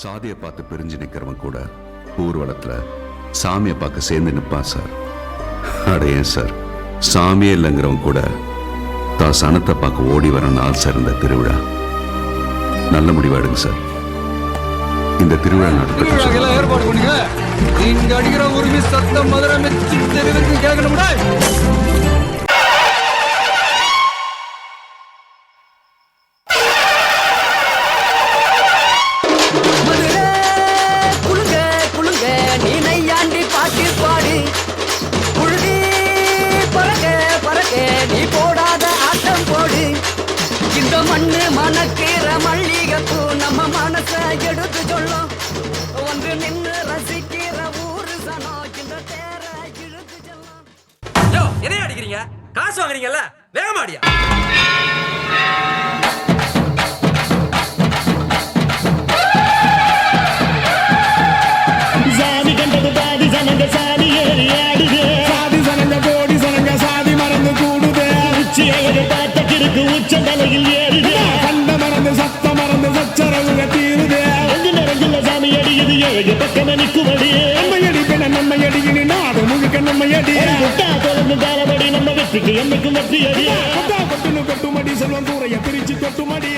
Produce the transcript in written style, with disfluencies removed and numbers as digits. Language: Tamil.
சாதியை பார்த்து பிரிஞ்சு நிக்கிறவன் கூட ஊர்வலத்துல சாமியை பார்க்க சேர்ந்து நிற்பான் சார். அட ஏன் சார், சாமியே இல்லைங்கிறவன் கூட தான் சனத்தை பார்க்க ஓடி வர நாள் சார் இந்த திருவிழா. நல்ல முடிவா எடுங்க சார். இந்த திருவிழா நடக்கட்டும். ஏற்பாடு பண்ணுங்க. நீங்க அடிக்கிற உரிமை சத்தம் மதுரை மெச்சு தெருவிற்கு கேட்கணும்டா. மண்ணு மணக்கிற மல்லிகைப்பூ நம்ம மனச எடுத்து சொல்லும். ஒன்று நின்று ரசிக்கிற ஊரு சனம் இந்த தேர இழுத்து செல்லும். என்ன அடிக்கிறீங்க? காசு வாங்குறீங்கல்ல, வேகமாடியா? சாதி கண்டது பாதி சனங்க சாதி ஏறி ஆடுது. சாதி சனங்க கோடி சனங்க சாதி மறந்து கூடுது. உச்சி அழகு பார்த்த கிறுக்கு உச்ச தலையில் ஏறுது. கண்ட மறந்து சத்த மறந்து சச்சரவுக தீருது. எங்கு நிறைஞ்சுள்ள சாமி அடிக்குது ஏழு பக்கம் நிற்குமடி. நம்மை அடிப்பென நம்மை அடிக்கினி நாடு முழுக்க நம்மை அடி. கொட்டா தொடர்ந்து காலமடி நம்ம வெற்றிக்கு என்னைக்கும் வெற்றி அடி. கொட்டா கொட்டுன்னு கொட்டுமடி செல்வம் கூறைய பிரிச்சு கொட்டுமடி.